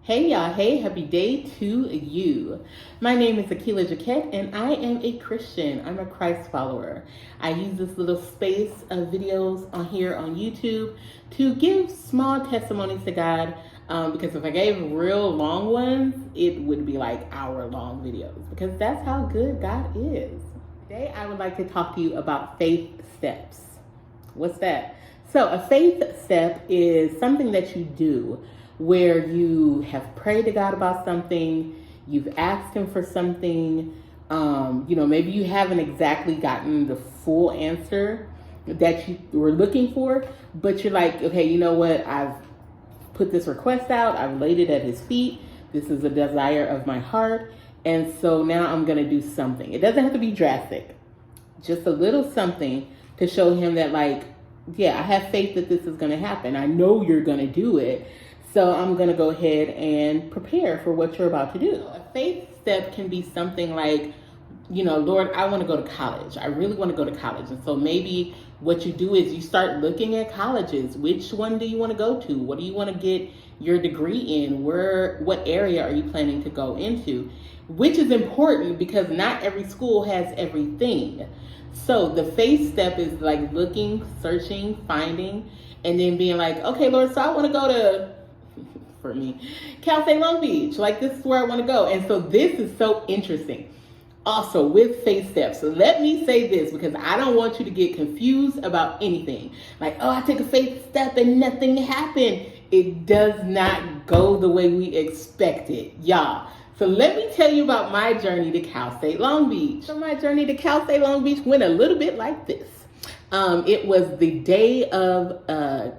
Hey y'all, hey, happy day to you. My name is Akila Jaquette and I am a Christian. I'm a Christ follower. I use this little space of videos on here on YouTube to give small testimonies to God because if I gave real long ones, it would be like hour-long videos because that's how good God is. Today I would like to talk to you about faith steps. What's that? So a faith step is something that you do where you have prayed to God about something, you've asked Him for something, maybe you haven't exactly gotten the full answer that you were looking for, but you're like, okay, you know what? I've put this request out, I've laid it at His feet. This is a desire of my heart. And so now I'm going to do something. It doesn't have to be drastic, just a little something to show Him that, like, yeah, I have faith that this is going to happen. I know you're going to do it. So I'm going to go ahead and prepare for what you're about to do. A faith step can be something like, Lord, I want to go to college. I really want to go to college. And so maybe what you do is you start looking at colleges. Which one do you want to go to? What do you want to get your degree in? What area are you planning to go into? Which is important because not every school has everything. So the faith step is like looking, searching, finding, and then being like, okay, Lord, so I want to go to, for me, Cal State Long Beach. Like, this is where I want to go. And so this is so interesting. Also, with faith steps, so let me say this because I don't want you to get confused about anything. Like, oh, I took a faith step and nothing happened. It does not go the way we expected, y'all. So let me tell you about my journey to Cal State Long Beach. So my journey to Cal State Long Beach went a little bit like this. It was the day of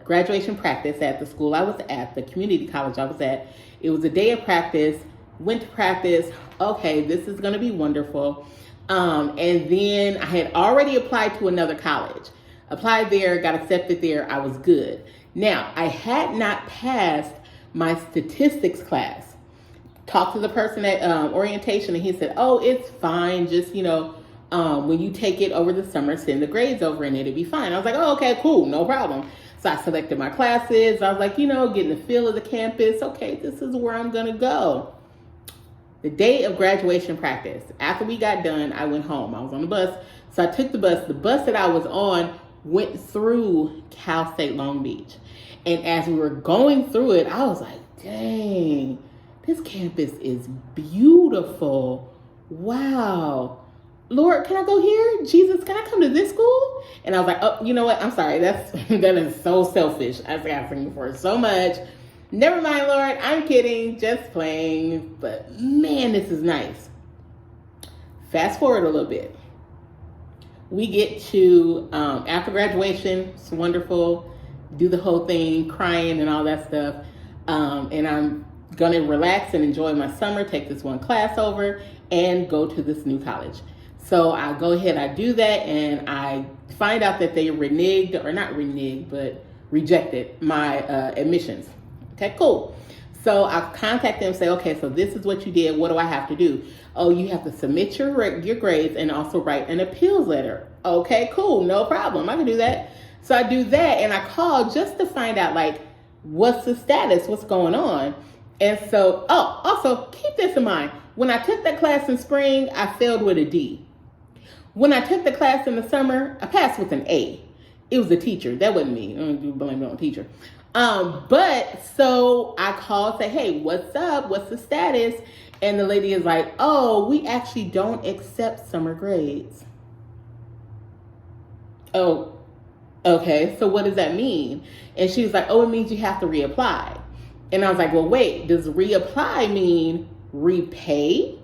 graduation practice at the school I was at, the community college I was at. It was a day of practice, went to practice. Okay, this is going to be wonderful. And then I had already applied to another college. Applied there, got accepted there. I was good. Now, I had not passed my statistics class. Talked to the person at orientation and he said, oh, it's fine. Just, when you take it over the summer, send the grades over and it'll be fine. I was like, oh, okay, cool, no problem. So I selected my classes. I was like, getting the feel of the campus. Okay, this is where I'm going to go. The day of graduation practice, after we got done, I went home. I was on the bus. So I took the bus. The bus that I was on went through Cal State Long Beach. And as we were going through it, I was like, dang, this campus is beautiful. Wow. Lord, can I go here? Jesus, can I come to this school? And I was like, oh, you know what? I'm sorry. That is so selfish. I was asking for so much. Never mind, Lord. I'm kidding. Just playing. But man, this is nice. Fast forward a little bit. We get to, after graduation, it's wonderful. Do the whole thing, crying and all that stuff. And I'm going to relax and enjoy my summer, take this one class over, and go to this new college. So I go ahead, I do that, and I find out that they reneged, or not reneged, but rejected my admissions. Okay, cool. So I contact them and say, okay, so this is what you did. What do I have to do? Oh, you have to submit your grades and also write an appeals letter. Okay, cool, no problem. I can do that. So I do that, and I call just to find out, like, what's the status, what's going on. And so, also keep this in mind. When I took that class in spring, I failed with a D. When I took the class in the summer, I passed with an A. It was the teacher. That wasn't me. I don't blame it on the teacher. But so I called, say, hey, what's up? What's the status? And the lady is like, oh, we actually don't accept summer grades. Oh, okay. So what does that mean? And she was like, oh, it means you have to reapply. And I was like, well, wait, does reapply mean repay?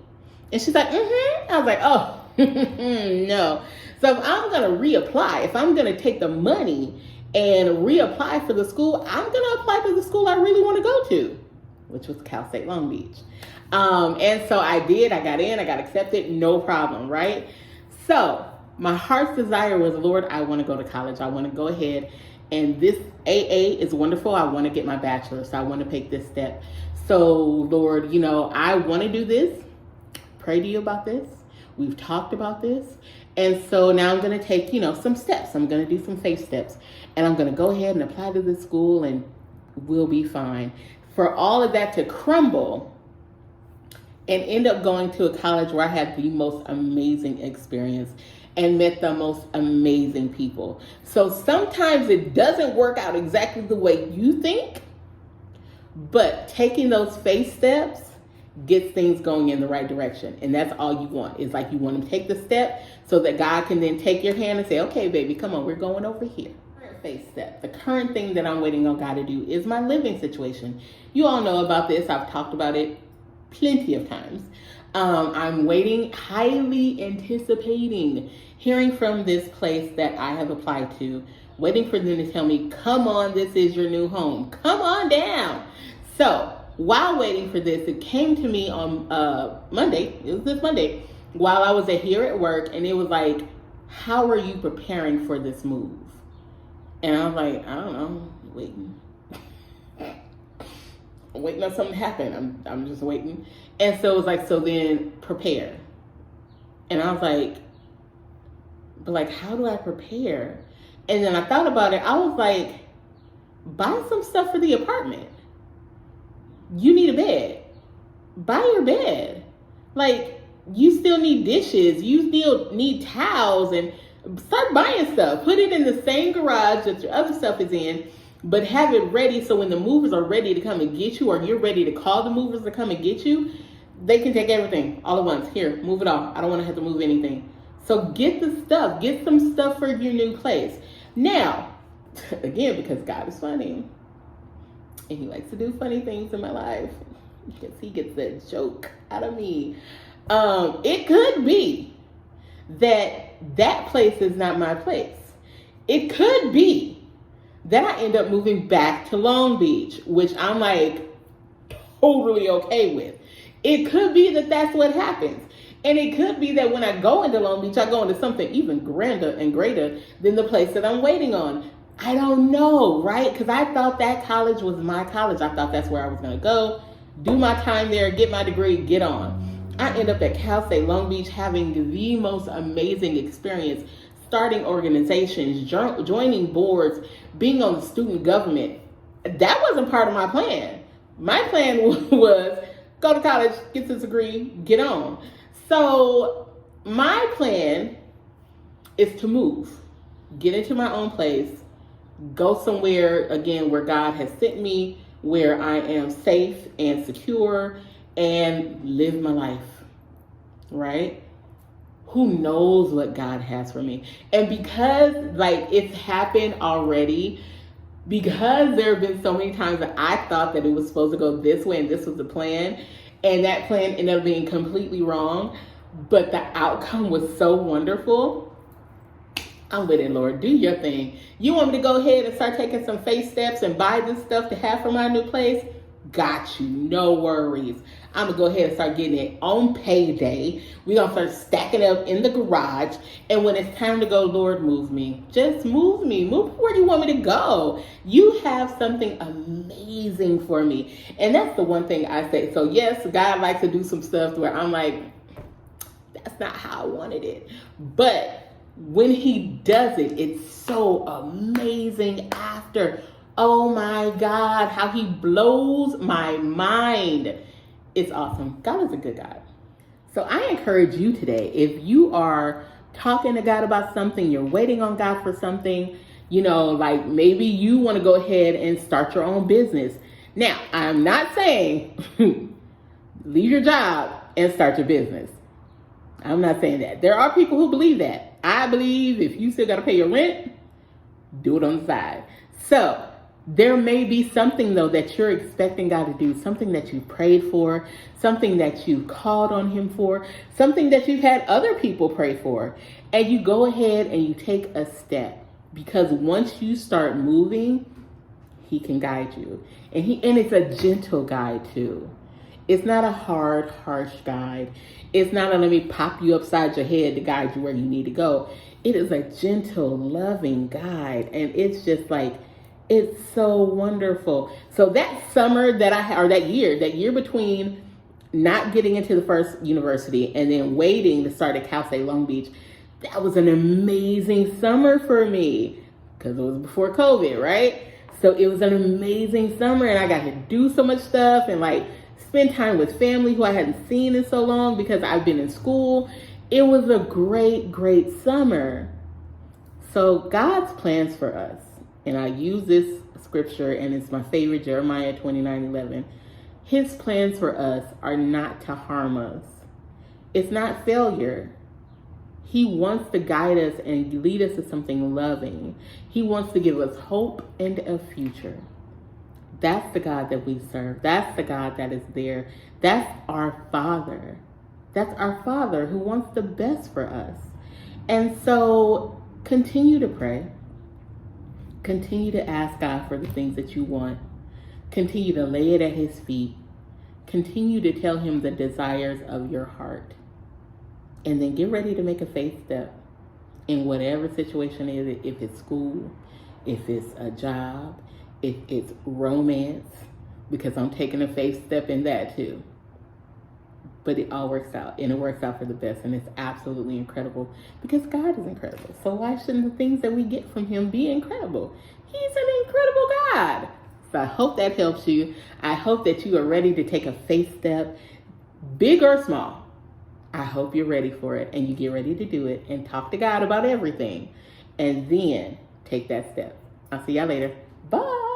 And she's like, mm-hmm. I was like, oh, no. So if I'm going to reapply, if I'm going to take the money and reapply for the school, I'm going to apply to the school I really want to go to, which was Cal State Long Beach. And so I did. I got in. I got accepted. No problem, right? So my heart's desire was, Lord, I want to go to college. I want to go ahead. And this AA is wonderful. I want to get my bachelor's. So I want to take this step. So, Lord, I want to do this. Pray to you about this. We've talked about this. And so now I'm going to take, some steps. I'm going to do some faith steps. And I'm going to go ahead and apply to this school and we'll be fine. for all of that to crumble and end up going to a college where I had the most amazing experience and met the most amazing people. So sometimes it doesn't work out exactly the way you think, but taking those faith steps gets things going in the right direction. And that's all you want. It's like you want to take the step so that God can then take your hand and say, okay, baby, come on, we're going over here. Faith step. The current thing that I'm waiting on God to do is my living situation. You all know about this. I've talked about it plenty of times. I'm waiting, highly anticipating hearing from this place that I have applied to, waiting for them to tell me, come on, this is your new home. Come on down. So while waiting for this, it came to me on Monday. It was this Monday while I was here at work, and it was like, how are you preparing for this move? And I was like, I don't know, waiting. I'm waiting on something to happen. I'm just waiting. And so it was like, so then prepare. And I was like, but like, how do I prepare? And then I thought about it. I was like, buy some stuff for the apartment. You need a bed. Buy your bed. Like, you still need dishes. You still need towels, and start buying stuff. Put it in the same garage that your other stuff is in, but have it ready so when the movers are ready to come and get you, or you're ready to call the movers to come and get you, they can take everything all at once. Here, move it all. I don't want to have to move anything. So get the stuff. Get some stuff for your new place. Now, again, because God is funny, and he likes to do funny things in my life, because he gets that joke out of me. It could be that place is not my place. It could be that I end up moving back to Long Beach, which I'm like totally okay with. It could be that that's what happens. And it could be that when I go into Long Beach, I go into something even grander and greater than the place that I'm waiting on. I don't know, right? Because I thought that college was my college. I thought that's where I was going to go, do my time there, get my degree, get on. I end up at Cal State Long Beach having the most amazing experience, starting organizations, joining boards, being on the student government. That wasn't part of my plan. My plan was go to college, get this degree, get on. So my plan is to move, get into my own place, go somewhere, again, where God has sent me, where I am safe and secure, and live my life, right? Who knows what God has for me? And because like it's happened already, because there have been so many times that I thought that it was supposed to go this way and this was the plan, and that plan ended up being completely wrong, but the outcome was so wonderful. I'm with it, Lord. Do your thing. You want me to go ahead and start taking some faith steps and buy this stuff to have for my new place? Got you. No worries. I'm going to go ahead and start getting it on payday. We're going to start stacking up in the garage. And when it's time to go, Lord, move me. Just move me. Move where you want me to go. You have something amazing for me. And that's the one thing I say. So yes, God likes to do some stuff where I'm like, that's not how I wanted it. But when he does it, it's so amazing after. Oh my God, how he blows my mind. It's awesome. God is a good God. So I encourage you today, if you are talking to God about something, you're waiting on God for something, you know, like maybe you want to go ahead and start your own business. Now, I'm not saying leave your job and start your business. I'm not saying that. There are people who believe that. I believe if you still got to pay your rent, do it on the side. So there may be something, though, that you're expecting God to do, something that you prayed for, something that you called on him for, something that you've had other people pray for, and you go ahead and you take a step, because once you start moving, he can guide you. And it's a gentle guide, too. It's not a hard, harsh guide. It's not a let me pop you upside your head to guide you where you need to go. It is a gentle, loving guide, and it's just like, it's so wonderful. So that summer that year between not getting into the first university and then waiting to start at Cal State Long Beach, that was an amazing summer for me because it was before COVID, right? So it was an amazing summer, and I got to do so much stuff and like spend time with family who I hadn't seen in so long because I've been in school. It was a great, great summer. So God's plans for us, and I use this scripture and it's my favorite, Jeremiah 29:11. His plans for us are not to harm us. It's not failure. He wants to guide us and lead us to something loving. He wants to give us hope and a future. That's the God that we serve. That's the God that is there. That's our Father. That's our Father who wants the best for us. And so continue to pray. Continue to ask God for the things that you want. Continue to lay it at his feet. Continue to tell him the desires of your heart. And then get ready to make a faith step in whatever situation it is. If it's school, if it's a job, if it's romance, because I'm taking a faith step in that too. But it all works out, and it works out for the best, and it's absolutely incredible because God is incredible. So why shouldn't the things that we get from him be incredible? He's an incredible God. So I hope that helps you. I hope that you are ready to take a faith step, big or small. I hope you're ready for it, and you get ready to do it and talk to God about everything, and then take that step. I'll see y'all later. Bye.